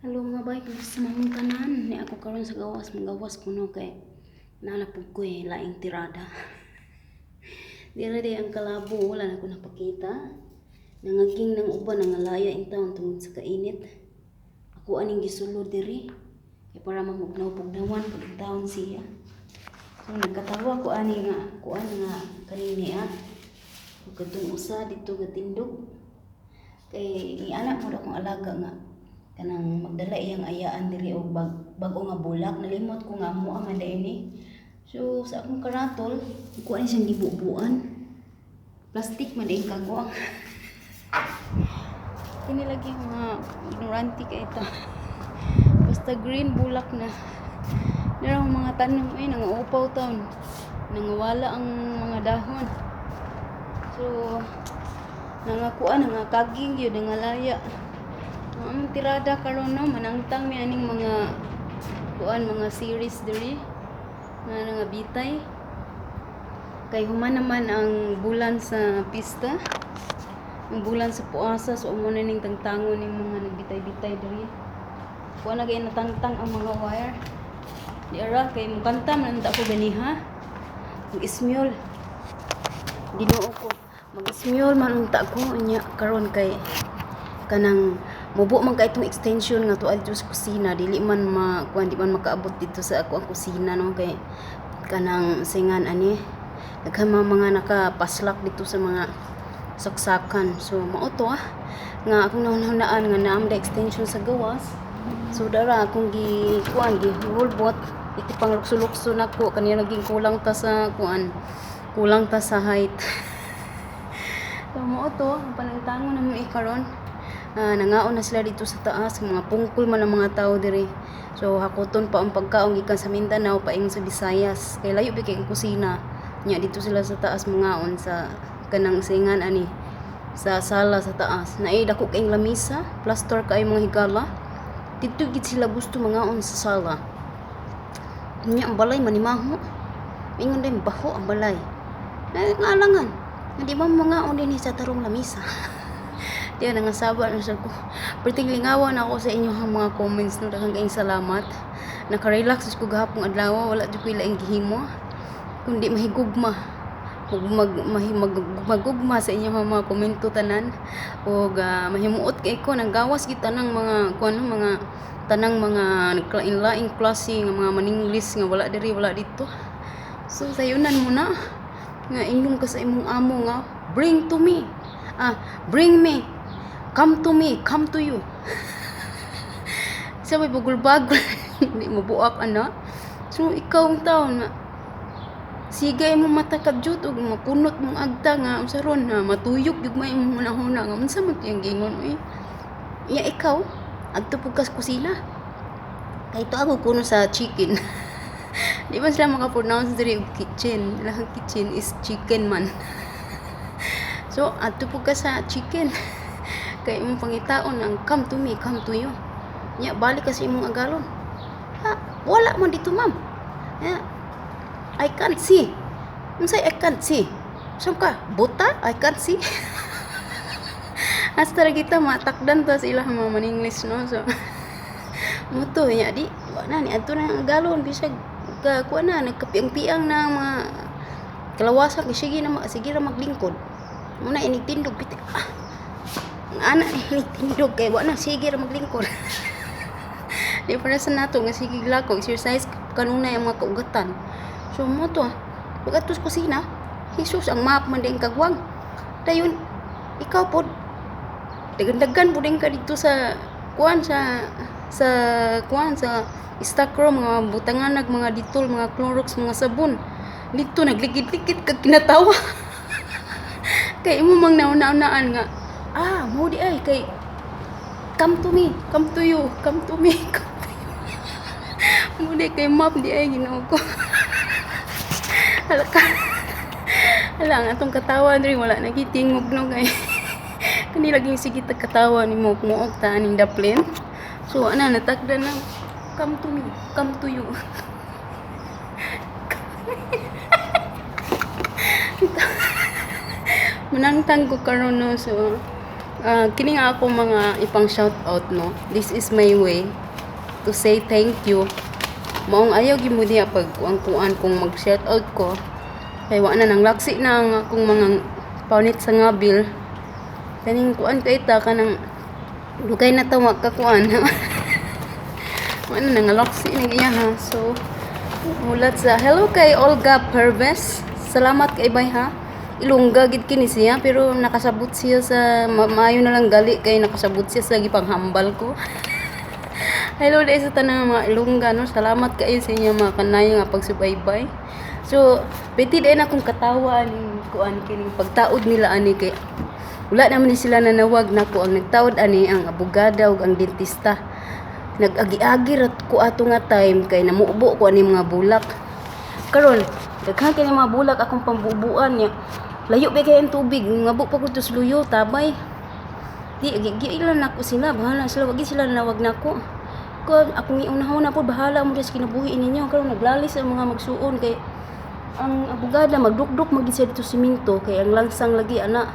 Hello mga bay, kumusta namang tanan? Ni ako karon sa gawas, magawas kuno kay nalapog ko laing tirada. Dira di ang kalabo, wala na ko napakita. Nangaging ng uban nangalaya in taon tungod sa kainit. Ako aning gisulod diri kay para mamugnaw-pugnawan pag taon siya. So nagkatawa ko ani nga, kuan nga kanini Katong usa dito gatindog. Kay ni anak mo akong alaga nga kanang magdala iyang ayaan diri og bag-o nga bulak, nalimot ko nga mo man ini. So sa akong karatol kuha ni siyang gibubuan, plastic man din kagwang. Kini lagi mga ignorante kay ita. Basta green bulak na narang mga tanom ay nangaupaw taon, nangawala ang mga dahon. So nangakuan nga kaging yun nangalaya. Ang tirada karon no manangtang mi aning mga mga series diri nga bitay kay human naman ang bulan sa pista, ang bulan sa puasa, so umo na ning tangtangon ning mga nagbitay-bitay diri. Kuha na kay natangtang ang mga wire di ara kay mukanta man ta ko ganiha mag-ismyol Ginoo ko mag-ismyol man unta ko nya karon kay kanang mubo man kay itong extension nga tuad dito sa kusina, dili man kuan di man makaabot dito sa ako ang kusina no, kay kanang singan ani daghan mga nakapaslak dito sa mga saksakan. So mao to nga akong nahunaan nga naam da extension sa gawas. So dara akong gi rollbot iti panglukso-lukso nako kaniya naging kulang ta sa height. So mao to ang panangtangon namo ikaron. Nangaon na sila dito sa taas, mga pungkol man ang mga tao diri. So hakoton pa ang pagkaon gikan sa Mindanao paingon sa Visayas. Kay layo bi kay ang kusina. Nya dito sila sa taas mangaon sa kanang singan ani sa sala sa taas. Naay dako kay lamisa, plaster kay mga higala. Dito gid sila gusto mangaon sa sala. Nya ang balay manimaho. Ingon din baho ang balay. Ngalangan. Hindi ba mangaon din sa tarong lamisa? Diyan nangasaba na siya ko. Perting lingawan ako sa inyo ang mga comments no, daghang kayong salamat. Naka-relax ko gahapon adlaw, wala jud ko laing gihimo. Kundi mahigugma. Magugma sa inyo ang mga komento tanan og mahimuot kay ko nang gawas kita nang mga tanang mga naglain-laing klase nga mga maninglis nga wala diri wala dito. So sayunan mo na nga ingong ka sa imong amo nga bring to me. Bring me. Come to me, come to you. Sabi bagul-bagul, hindi mo buak ana. So ikaw ang taon na sigay mo matakadyot og mapunot mong agta nga usaron na matuyok jud may imong hunahuna nga unsa man tiyang gingon Ya ikaw adto pug kas kusina. Kay to ako kuno sa chicken. Di ba sila maka-pronounce diri og kitchen? Lahang kitchen is chicken man. So adto pug ka sa chicken. Kay imong pangitaon ang come to me, come to you. Nya balik kasi imong agalon. Wala man dito ma'am. I can't see. Unsay I can't see? Saan ka? Buta? I can't see. Hasta kita matakdan to sa ilang mga maninglis no. So moto nya di wala ni adto na ang agalon bisag ka kuan na nagkapiang-piang na mga kalawasan sige ra maglingkod. Muna initindog piti. Anak ni tindog kay wa na sige ra maglingkod. Di para sa nato nga sige lako exercise kanunay ang mga kaugatan. So mo to pag atus kusina Jesus ang map man din kagwang. Dayon ikaw pod dagan-dagan pud ka dito sa stock room mga butangan mga Dettol, mga Clorox, mga sabon. Dito nagligid-ligid kag kinatawa. Kay imo mang nauna-unaan nga mo di ay kay come to me, come to you, come to me, come to you. Mo di kay map di ay Ginoo ko. Hala nga atong katawa diri wala nagitingog no kay kani laging sige katawa ni mo muog ta aning daplin. So natakdan na come to me, come to you. Manangtang ko karon no, so Kini nga ako mga ipang shout out no. This is my way to say thank you. Maong ayaw gyud mo diha pag kuan kung mag shout out ko. Kay wa na nang laksi na ang akong mga paunit sa ngabil. Kaning kuan kay ta kanang dugay na tawa ka kuan. Wa na nang laksi na iya ha. So mulat sa hello kay Olga Perves. Salamat kay bay ha. Ilongga gid kini siya pero nakasabot siya sa maayo na lang gali kay nakasabot siya sa gipanghambal ko. Hello dai sa tanang mga Ilongga no. Salamat kaayo sa inyo mga kanay nga pagsubaybay. So, pwede din akong katawa ni kuan kini pagtaod nila ani kay wala naman ni sila nanawag nako ang nagtaod ani ang abogada ug ang dentista. Nag-agi-agi rat ko ato nga time kay namubo ko ani mga bulak. Karon, daghan kay mga bulak akong pambubuan niya. Layo ba kay ang tubig, ngabo pa ko to sa luyo, tabay. Di, gigilan nako sila, bahala sila, wagi sila nawag nako. Kung akong iunahon na po, bahala mo sa kinabuhi ninyo. Karon naglalis ang mga magsuon kay ang abogada magdukduk magisa dito siminto kay ang langsang lagi ana.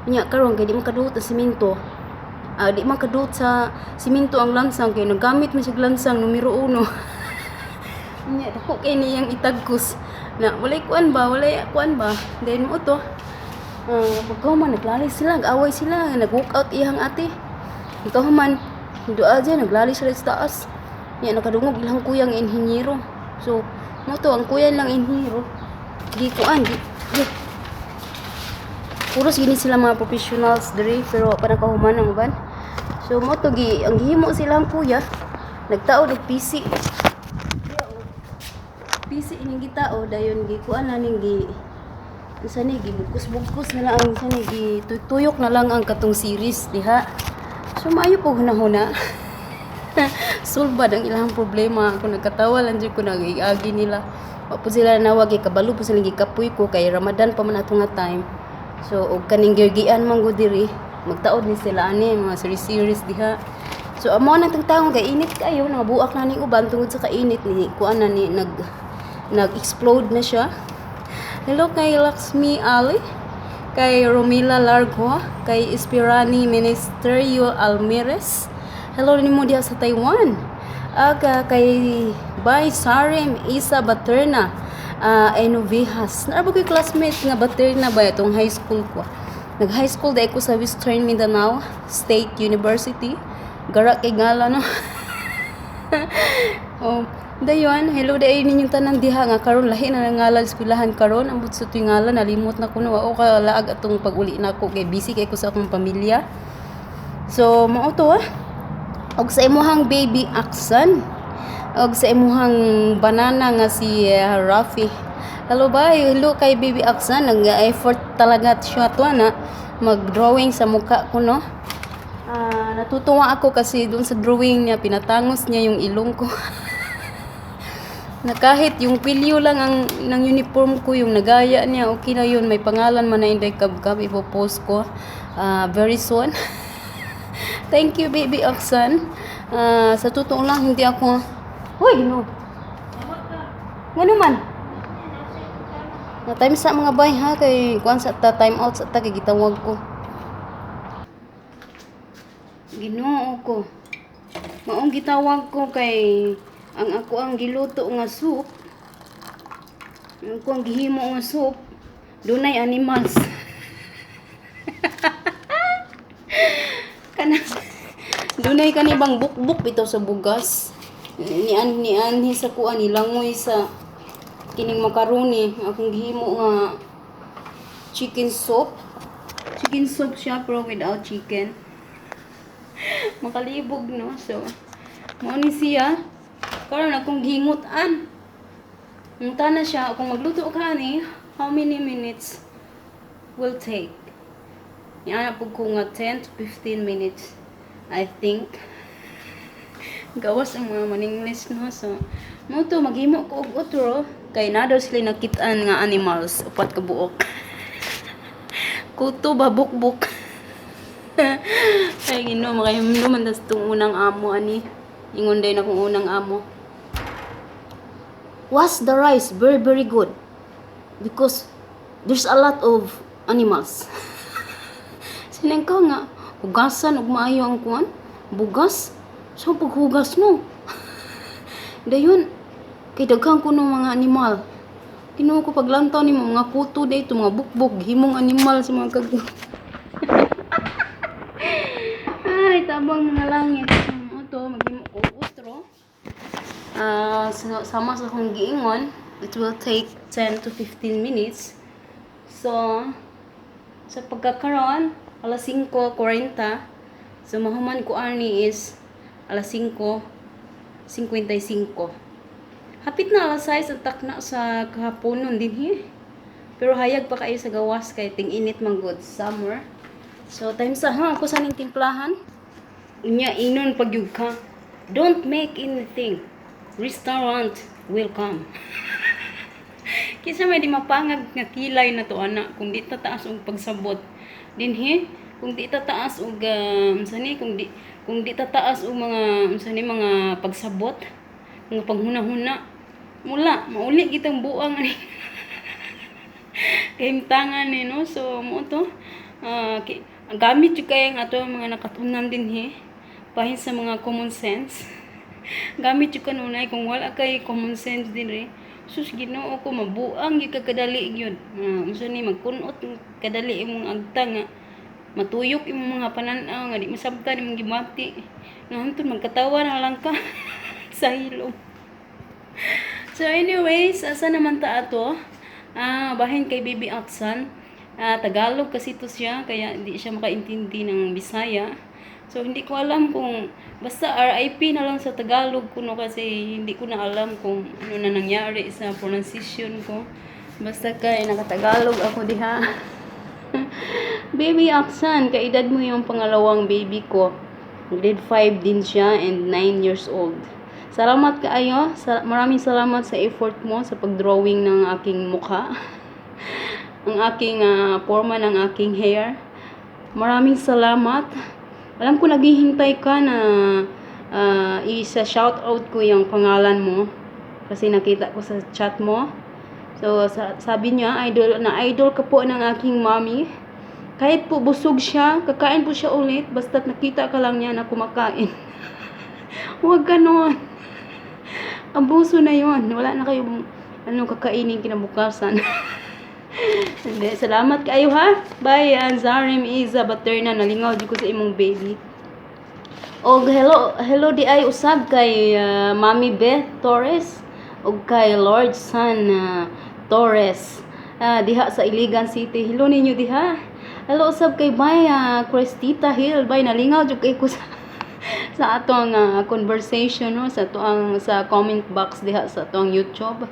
Nya karon kay di man kaduot ang siminto. Di man kaduot sa siminto ang langsang kay nagamit man sig langsang numero 1. Nya dako kay niyang itagkos na walay kuan ba then mo to pagkahuman naglalis sila nag-away sila nag-walk out iyang ate pagkahuman doa dyan naglalis sila sa taas nya nakadungog ilang kuyang inhinyero so mo to ang kuya lang inhinyero di kuan di puros gini sila mga professionals diri pero pa nakahuman ang ban so mo to ang gihimo silang kuya nagtaod og PC ining gitao dayon gikuan na ning isa ni gibugkos na lang isa ni gituyok na lang ang katong series diha so maayo po hunahuna sulbad ang ilang problema kung nagkatawa lang dyan ko nag-iagi nila wa po sila nawag kabalo po sila gikapoy ko kay Ramadan pa man ato nga time so og kaning gigian man go diri magtaod ni sila ani mga series diha so amo nang tagtaong kay init kayo nabuak na ning uban tungod sa kainit ni kuan na ni nag-explode na siya. Hello kay Laxmi Ali, kay Romila Largo, kay Espirani Ministerio Almirez. Hello nimo diha sa Taiwan. Aga kay Bay Sarim Isa Baterna, Enovihas. Narabo ko'y classmate nga Baterna ba itong high school ko. Nag-high school da ako sa Western Mindanao State University. Gara kay ngala no. Dayon, hello day ninyong tanan diha nga karon lahi na ngalan eskwelahan karon ambot sa tuy ngalan nalimot na kuno o ka laag atong pag-uli nako kay busy kay ko sa akong pamilya. So mao to og sa imuhang baby Aksan og sa imuhang banana nga si Rafi. Hello bye, hello kay baby Aksan nag-effort talaga siya to na mag-drawing sa mukha ko no. Natutuwa ako kasi doon sa drawing niya pinatangos niya yung ilong ko. Na kahit yung pilyo lang ang ng uniform ko yung nagaya niya okay na yun may pangalan man na inday kabkab ipopost ko very soon. Thank you baby Aksan. Sa totoo lang hindi ako hoy no ngano man na time sa mga bay ha kay kuan sa ta time out sa ta kay gitawag ko Ginoo ko maong gitawag ko kay ang ako ang giluto nga soup ang ako ang gihimo nga soup dunay animals kana dunay kanibang bukbuk bitaw sa bugas ni anhi sa kuan nilangoy sa kining macaroni akong gihimo nga chicken soup siya pero without chicken makalibog no so mo ni siya karon akong gihingutan. Munta na siya kung magluto ka ni, how many minutes will take? Yan po ko nga 10 to 15 minutes. I think. Gawas ang mga maninglis no. So, mo to maghimo ko og utro kay na daw sila nakitaan nga animals upat ka buok. Kuto ba bukbuk. Ay Ginoo makahimno man tas tong unang amo ani. Ingon day na kong unang amo. Wash the rice very very good because there's a lot of animals. Sineng ko nga hugasan ug maayo ang kuan, bugas. So paghugas no. Dayon kay daghang kuno mga animal. Tinuo ko paglantaw ni mga kuto dito, mga bukbok, himong animal sa mga kag. Ay, tabang mga langit. Ito, maghimo ko utro. Sama sa kong giingon, it will take 10 to 15 minutes. So, sa pagkakaroon, alas 5:40. So, mahuman ko ani is alas 5:55. Hapit na alas 6 ang takna sa kahaponon din hi. Pero hayag pa kayo sa gawas kay ting init man good summer. So, time sa ako sa ning timplahan. Unya inon pagyug ka. Don't make anything. Restaurant will come. Kisa may di mapangag nga kilay na to ana kung di ta taas og pagsabot. Dinhi kung di ta taas og kung di ta taas og mga mga pagsabot, mga panghuna-huna, mauli gitang buang ani. Kahimtangan ni no. So mo to ang gamit jud kay ang ato mga nakatunan dinhi bahin sa mga common sense. Gamit jud kanunay kung wala kay common sense dinhi. Sus Ginoo ko mabuang gyud kadali gyud. Unsa ni magkunot kadali imong agta nga matuyok imong mga panan-aw nga di masabtan imong gibati. Nga hantod magkatawa na lang ka sa hilom. So anyways, asa naman ta ato? Bahin kay Baby Atsan. Tagalog kasi to siya kaya hindi siya makaintindi ng Bisaya. So hindi ko alam kung basta RIP na lang sa Tagalog kuno kasi hindi ko na alam kung ano na nangyari sa pronunciation ko. Basta kay nakatagalog ako diha. Baby Aksan, kaedad mo yung pangalawang baby ko. Grade 5 din siya and 9 years old. Salamat kaayo. Maraming salamat sa effort mo sa pagdrawing ng aking mukha. Ang aking forma ng aking hair. Maraming salamat. Alam ko naghihintay ka na isa-shout out ko yung pangalan mo kasi nakita ko sa chat mo. So sabi niya, idol ka po ng aking mommy. Kahit po busog siya, kakain po siya ulit basta't nakita ka lang niya na kumakain. Huwag ganon. Abuso na yon. Wala na kayong kakainin kinabukasan. Salamat kayo ha. Bye, Zarim Iza Baterna. Nalingaw di ko sa imong baby. Og hello di ay usab kay Mami Beth Torres og kay Lord San Torres diha sa Iligan City. Hello ninyo diha. Hello usab kay Bay Cristita Hill. Bay nalingaw jud kay ko sa atong conversation no sa sa comment box diha sa atong YouTube.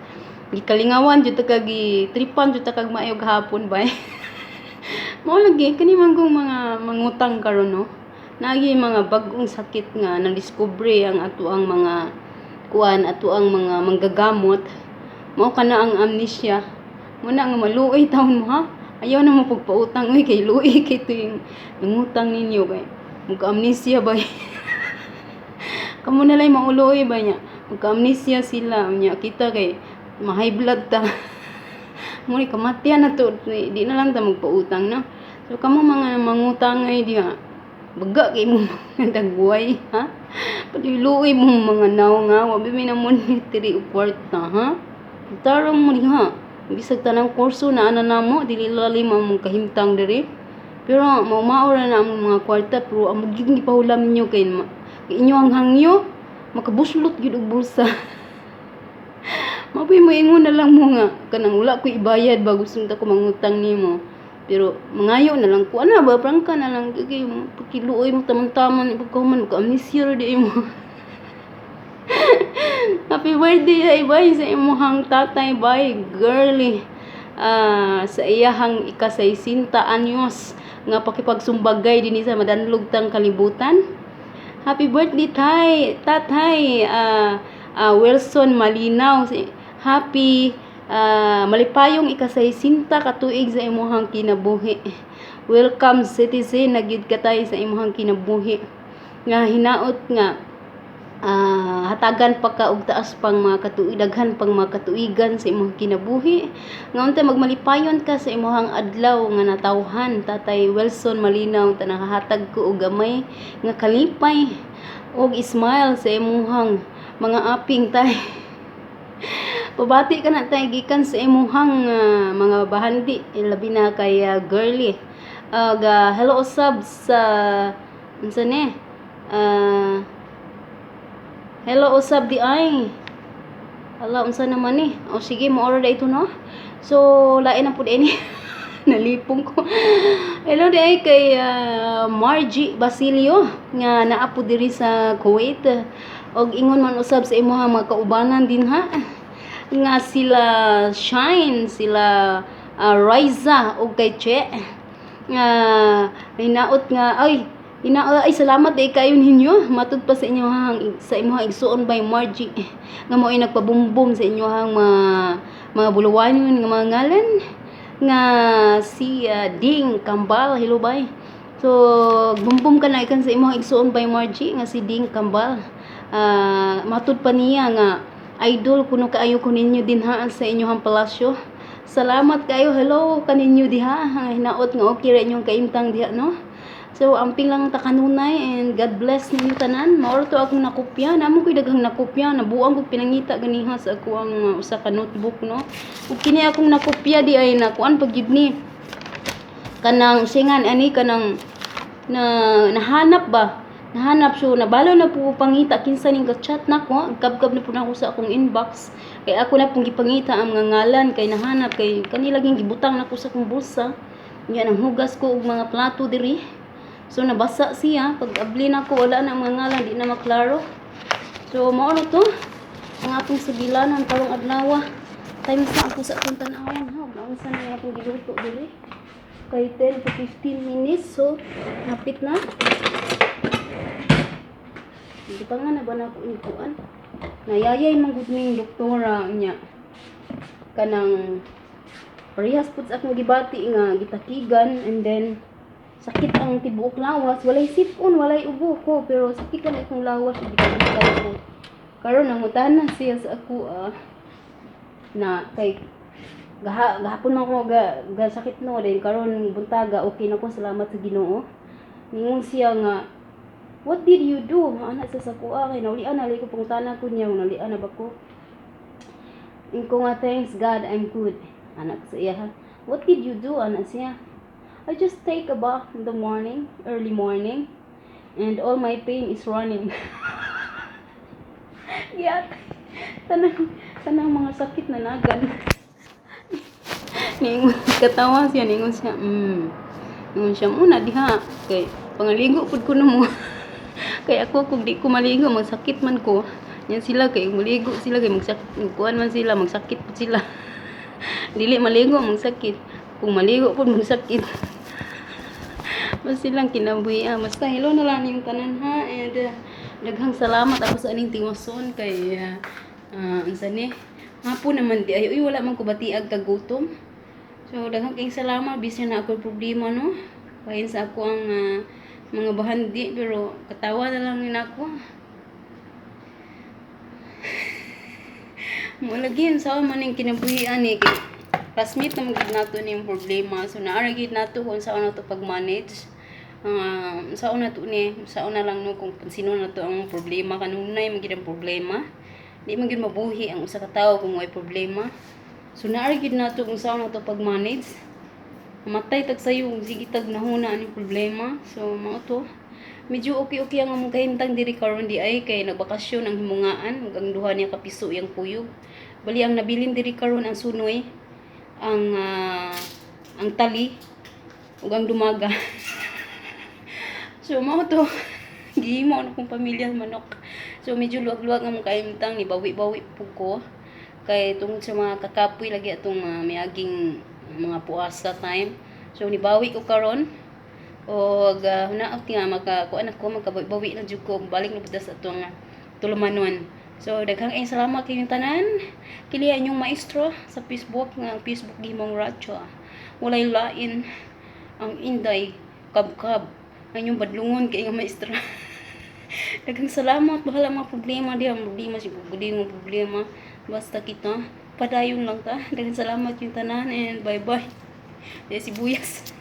Gikalingawan jud ta kag tripan jud ta kag maayo gahapon bay. Mao lagi kani man kong mga mangutang karon no. Nagi mga bag-ong sakit nga na-discovery ang ato ang mga ato ang mga manggagamot. Mao kana ang amnesia. Muna nga maluoy taon mo ha. Ayaw na mo pagpautang uy kay luoy kay to yung nangutang ninyo kay magka-amnesia ba. Kamo na lay mauloy ba niya. Magka-amnesia sila nya kita kay ma-high blood ta. Muni kamatian na to, di na lang ta magpautang no. So kamo mga mangutang ay diha. Baga kay mo dagway ha. Padiluoy mo mga naw nga wa mi na monetary kwarta ha. Tarong mo diha. Bisag tanang kurso na ana namo dili lalim ang kahimtang diri. Pero maumaora na ang mga kwarta pero amo gyud gipahulam ninyo kay inyo ang hangyo makabuslot gyud og bulsa. Mabay mo ingon na lang mo nga kanang wala ko ibayad ba gusto ta ko mangutang nimo. Pero mangayo na lang ko ana ba prangka na lang kay pakiluoy mo taman-taman ipagkahuman ko amnesia di mo. Happy birthday ay bay sa imong tatay bay girly. Sa iyahang ika-60 anyos nga pakipagsumbagay dinhi sa madanlog tang kalibutan. Happy birthday tatay Wilson Malinaw. Happy malipayong ika-60 ka tuig sa imong kinabuhi. Welcome citizen na gid katay sa imong kinabuhi. Nga hinaot nga hatagan pa ka og taas pang mga daghan pang mga katuigan sa imong kinabuhi. Nga unta magmalipayon ka sa imong adlaw nga natawhan. Tatay Wilson Malinaw ta nakahatag ko og gamay nga kalipay og smile sa imong mga aping tay. Pabati ka na tay gikan sa imong mga bahandi, labi na kay girly. Hello usab sa unsa ni? Hello usab di ay. Hala unsa naman ni? O sige mo order ito no. So lain na pud ini. Nalipong ko. Hello di ay kay Margie Basilio nga naa pud diri sa Kuwait. Og ingon man usab sa imong mga kaubanan din ha. Nga sila Shine, sila Riza og kay Che. Hinaot nga ay salamat day kayo ninyo matud pa sa inyo sa imong igsuon by Margie nga mo ay nagpabumbom sa inyo mga buluwanon nga mga ngalan nga si Ding Kambal. Hello bay. So bumbom ka na ikan sa imong igsuon by Margie nga si Ding Kambal. Matud pa niya nga idol kuno kaayo ko ninyo din ha sa inyong palasyo. Salamat kayo. Hello kaninyo diha. Hinaot nga okay ra inyong kaimtang diha no. So, amping lang ta kanunay and God bless ninyo tanan. Maoro to akong nakopya. Namo ko'y daghang nakopya. Nabuang ko pinangita ganiha sa ako ang usa ka notebook, no? Ug kini akong nakopya di ay nakuan pag yun ni. Kanang singan, ani kanang nahanap ba? Nahanap so nabalo na po pangita kinsa ning chat nako. Gab-gab na po na ako sa akong inbox. Kay ako na pong gipangita ang mga ngalan kay nahanap kay kanila ging gibutang nako sa akong bulsa. Nya nang hugas ko og mga plato diri. So nabasa siya pag abli na ko wala na mga ngalan di na maklaro. So mao to ang atong sibilanon karong adlaw. Time sa ako sa akong tan-awon ha. Naunsa na akong giluto diri. Kay 10 to 15 minutes so napit na. Hindi pa nga na ba na ako ikuan. Nayayay man gud ning doktora niya. Kanang parehas pud sa akong gibati nga gitakigan and then sakit ang tibuok lawas, walay sipon, walay ubo ko, pero sakit lang akong lawas, gitagitag ko. Karon nangutan na siya sa ako na kay gahapon man ko ga sakit no, then karon buntaga okay na ko, salamat sa Ginoo. Ningon siya nga, what did you do? Ana sa sakua kay naulian na ko pungtana ko niya, naulian na ba ko? Ingko nga thanks God, I'm good. Anak sa iya ha. What did you do? Ana siya. I just take a bath in the morning, early morning, and all my pain is running. Yak. Tanang mga sakit na nagan. Ningon katawa siya, ningon siya. Ningon siya muna diha kay pangaligo pud ko mo. Kay ako kung di ko maligo magsakit man ko. Yan sila kay maligo sila kay magsakit, kuan man sila magsakit pud sila. Dili maligo magsakit. Kung maligo pud magsakit. Basta lang kinabuhi. Basta hello na lang yung tanan ha. And daghang salamat ako sa aning tinguson kay unsa ni hapon naman di ay wala man ko batiag kag gutom. So daghang kay salamat bisan na ako problema no. Kain sa ako ang mga bahandi pero katawa na lang ni nako. Mo lagi sa man ning kinabuhian ni kay classmate na magid nato ni yung problema. So naaragid nato kung saan nato pag-manage. Sa una lang no kung sino na to ang problema kanunay magid ang problema. Di magid mabuhi ang usa ka tawo kung may problema. So naaragid nato kung saan nato pag-manage. Matay tag sayo sige tag nahuna ani problema. So mao to. Medyo okay ang among kahimtang diri karon di ay kay nagbakasyon ang himungaan ug ang duha niya ka piso yang kuyog. Bali ang nabilin diri karon ang sunoy, ang tali ug ang dumaga. So mao to gihimo na kong pamilya manok. So medyo luwag-luwag ang kahimtang ni bawi-bawi pug ko kay tungod sa mga kakapoy lagi atong miaging mga puasa time. So nibawi ko karon og hunaot nga makakuan ako magkabawi na jud ko balik na pud sa atong tulumanon. So daghang salamat kayong tanan. Kili inyong maestro sa Facebook nga Facebook gihimong radyo. Walay lain ang Inday Kabkab. Inyong badlungon kay nga maestra. Daghang salamat, bahala mga problema diha, problema si problema. Basta kita padayon lang ta. Daghang salamat yung tanan and bye-bye. Dahil sibuyas.